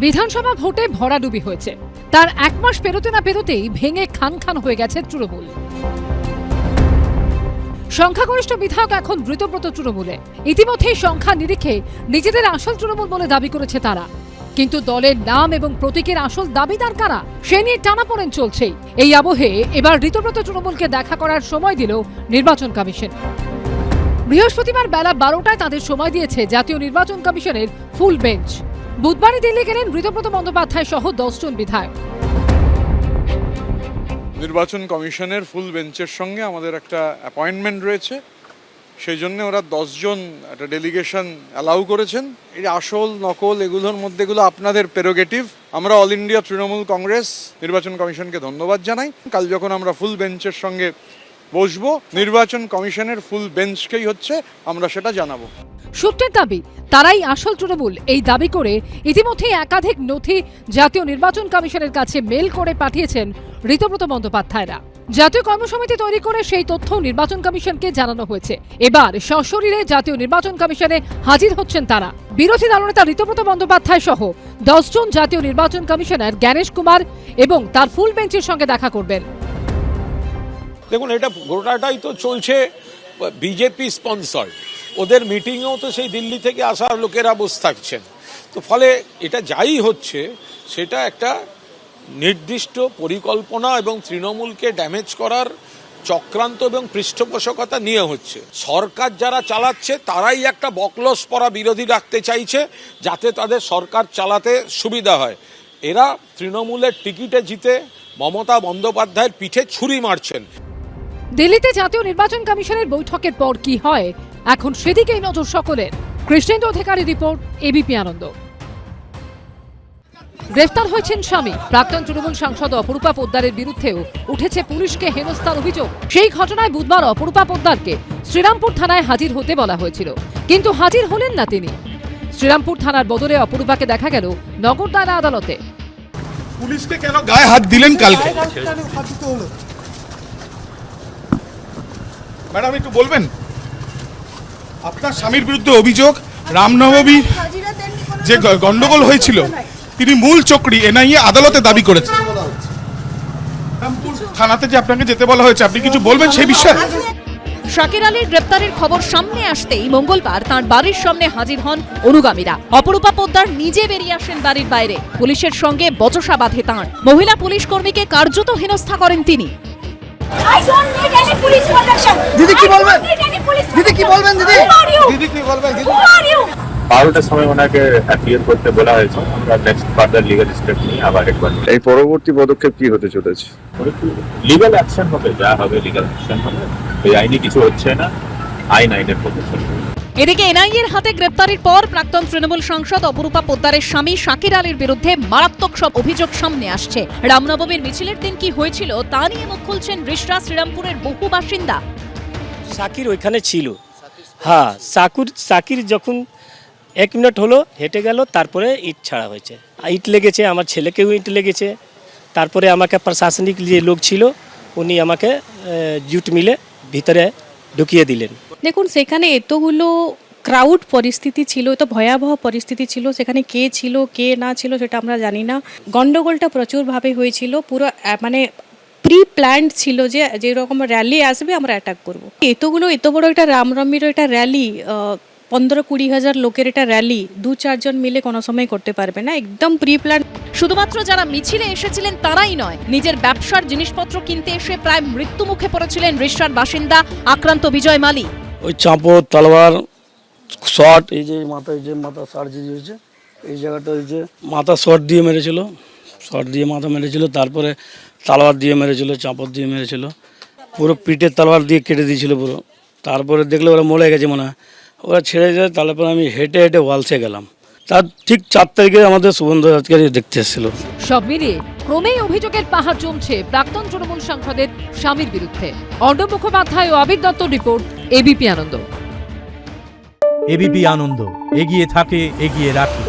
বিধানসভা ভোটে ভরাডুবি হয়েছে। তার এক মাস পেরোতে না পেরোতেই ভেঙে খান খান হয়ে গেছে তৃণমূল। সংখ্যাগরিষ্ঠ বিধায়ক এখন বৃতব্রত তৃণমূলে। ইতিমধ্যেই সংখ্যা নিরিখে নিজেদের আসল তৃণমূল বলে দাবি করেছে তারা, কিন্তু দলের নাম এবং প্রতীকের আসল দাবিদার কারা সে নিয়ে টানাপোড়েন চলছেই। এই আবহে এবার ঋতব্রত তৃণমূলকে দেখা করার সময় দিল নির্বাচন কমিশন। বৃহস্পতিবার বেলা 12টায় তাদের সময় দিয়েছে জাতীয় নির্বাচন কমিশনের ফুল বেঞ্চ। বুধবারই দিল্লি গেলেন ঋতব্রত বন্দ্যোপাধ্যায় সহ 10 জন বিধায়ক। নির্বাচন কমিশনের ফুল বেঞ্চের সঙ্গে আমাদের একটা অ্যাপয়েন্টমেন্ট রয়েছে, সেই জন্য ওরা 10 জন একটা ডেলিগেশন অ্যালাউ করেছেন। এই আসল নকল এগুলোর মধ্যে এগুলো আপনাদের প্রেরোগেটিভ। আমরা অল ইন্ডিয়া তৃণমূল কংগ্রেস নির্বাচন কমিশনকে ধন্যবাদ জানাই। কাল যখন আমরা ফুল বেঞ্চের সঙ্গে বসবো, নির্বাচন কমিশনের ফুল বেঞ্চকেই হচ্ছে আমরা সেটা জানাবো। সূত্রের দাবি তারাই আসল তৃণমূল। এই দাবি করে ইতিমধ্যেই একাধিক নথি জাতীয় নির্বাচন কমিশনের কাছে মেল করে পাঠিয়েছেন ঋতব্রত বন্দ্যোপাধ্যায়রা। জাতীয় কর্মসমিতি তৈরি করে সেই তথ্য নির্বাচন কমিশনকে জানানো হয়েছে। এবার সশরীরে জাতীয় নির্বাচন কমিশনে হাজির হচ্ছেন তারা। বিরোধী দলনেতা ঋতব্রত বন্দ্যোপাধ্যায় সহ 10 জন জাতীয় নির্বাচন কমিশনার জ্ঞানেশ কুমার এবং তার ফুল বেঞ্চের সঙ্গে দেখা করবেন। দেখুন, এটা গোটাটাই তো চলছে বিজেপি স্পন্সর। ওদের মিটিংয়েও তো সেই দিল্লি থেকে আসা লোকেরা বসে থাকছেন। তো ফলে এটা যাই হচ্ছে সেটা একটা নির্দিষ্ট পরিকল্পনা এবং তৃণমূলকে ড্যামেজ করার চক্রান্ত এবং পৃষ্ঠপোষকতা নিয়ে হচ্ছে। সরকার যারা চালাচ্ছে তারাই একটা বকলস পরা বিরোধী রাখতে চাইছে যাতে তাদের সরকার চালাতে সুবিধা হয়। এরা তৃণমূলের টিকিটে জিতে মমতা বন্দ্যোপাধ্যায়ের পিঠে ছুরি মারছেন। দিল্লিতে জাতীয় নির্বাচন কমিশনের বৈঠকের পর কি হয় এখন সেদিকেই নজর সকলের। কৃষ্ণেন্দু অধিকারী রিপোর্ট, এবিপি আনন্দ। গ্রেফতার হয়েছেন স্বামী। প্রাক্তন তৃণমূল সাংসদ অপরূপা পোদ্দারের বিরুদ্ধেও উঠেছে পুলিশকে হেনস্থার অভিযোগ। সেই ঘটনায় বুধবার অপরূপা পোদ্দারকে শ্রীরামপুর থানায় হাজির হতে বলা হয়েছিল, কিন্তু হাজির হলেন না তিনি। শ্রীরামপুর থানার বদলে অপরূপাকে দেখা গেল নগরদারা আদালতে। পুলিশকে কেন গায়ে হাত দিলেন কালকে? ম্যাডাম একটু বলবেন, আপনার স্বামীর বিরুদ্ধে অভিযোগ রামনবমী যে গন্ডগোল হয়েছিল তিনি মূল চক্রী, এনআইএ আদালতে দাবি করেছে। থানাতে যে আপনাকে যেতে বলা হয়েছে, আপনি কিছু বলবেন সেই বিষয়ে? শাকির আলীর গ্রেপ্তারের খবর সামনে আসতেই মঙ্গলবার তাঁর বাড়ির সামনে হাজির হন অনুগামীরা। অপরূপা পোদ্দার নিজে বেরিয়ে আসেন বাড়ির বাইরে। পুলিশের সঙ্গে বচসা বাঁধে তাঁর। মহিলা পুলিশ কর্মীকে কার্যত হেনস্থা করেন তিনি। দিদি কি বলবেন? দিদি কি বলবেন? দিদি কি বলবেন? দিদি 12টার সময় ওনাকে অ্যাপিয়ার করতে বলা হয়েছে। আমরা নেক্সট ফার্দার লিগ্যাল স্টেপ নিয়ে আবার একবার এই পরবর্তী পদক্ষেপ কি হতে চলেছে? লিগ্যাল অ্যাকশন হবে, যা হবে লিগ্যাল অ্যাকশন হবে। এই আইনি কিছু হচ্ছে না, আইনের পথে চলবে। এদিকে এনআইএর হাতে গ্রেপ্তারের পর প্রাক্তন তৃণমূল সাংসদ অপরূপা পোদ্দারের স্বামী শাকির আলীর বিরুদ্ধে মারাত্মক সব অভিযোগ সামনে আসছে। রামনবমীর মিছিলের দিন কি হয়েছিল তা নিয়ে মুখ খুলছেন রিষড়া শ্রীরামপুরের বহু বাসিন্দা। শাকির ওইখানে ছিল। হ্যাঁ, শাকির যখন 1 মিনিট হলো হেঁটে গেল, তারপরে ইট ছাড়া হয়েছে। ইট লেগেছে, আমার ছেলেকেও ইট লেগেছে। তারপরে আমাকে প্রশাসনিক যে লোক ছিল উনি আমাকে জুট মিলে ভিতরে ঢুকিয়ে দিলেন। দেখুন, সেখানে এতগুলো ক্রাউড পরিস্থিতি ছিল, এত ভয়াবহ পরিস্থিতি ছিল। সেখানে কে ছিল কে না ছিল সেটা আমরা জানি না। গন্ডগোলটা প্রচুরভাবে হয়েছিল, পুরো মানে প্রি প্ল্যান্ড ছিল যে যেরকম র্যালি আসবে আমরা অ্যাটাক করব। এত বড় একটা রামনবমীর একটা র্যালি, 15-20 হাজার লোকের একটা র্যালি 2-4 জন মিলে কোনো সময় করতে পারবে না। একদম প্রি প্ল্যান। শুধুমাত্র যারা মিছিলে এসেছিলেন তারাই নয়, নিজের ব্যবসার জিনিসপত্র কিনতে এসে প্রায় মৃত্যু মুখে পড়েছিলেন রিষড়ার বাসিন্দা আক্রান্ত বিজয় মালি। ওই চাঁপো তলোয়ার শট, এই যে মাথা সার্জারি হয়েছে এই জায়গাটা, ওই যে মাথা শট দিয়ে মেরেছিল, মাথা মেরেছিল। তারপরে তলোয়ার দিয়ে মেরেছিল, চাঁপত দিয়ে মেরেছিল, পুরো পিঠে তলোয়ার দিয়ে কেটে দিয়েছিল পুরো। তারপরে দেখলে ওরা মরে গেছে মনে হয়, ওরা ছেড়ে যায়। তারপরে আমি হেঁটে ওয়ালসে গেলাম। তার ঠিক 4 তারিখে আমাদের শুভেন্দু অধিকারী দেখতে এসেছিল। সব মিলিয়ে ক্রমেই অভিযোগের পাহাড় জমছে প্রাক্তন তৃণমূল সাংসদের স্বামীর বিরুদ্ধে। অর্ণব মুখোপাধ্যায় ও আবির দত্ত রিপোর্ট, এবিপি আনন্দ। এবিপি আনন্দ, এগিয়ে থাকে, এগিয়ে রাখে।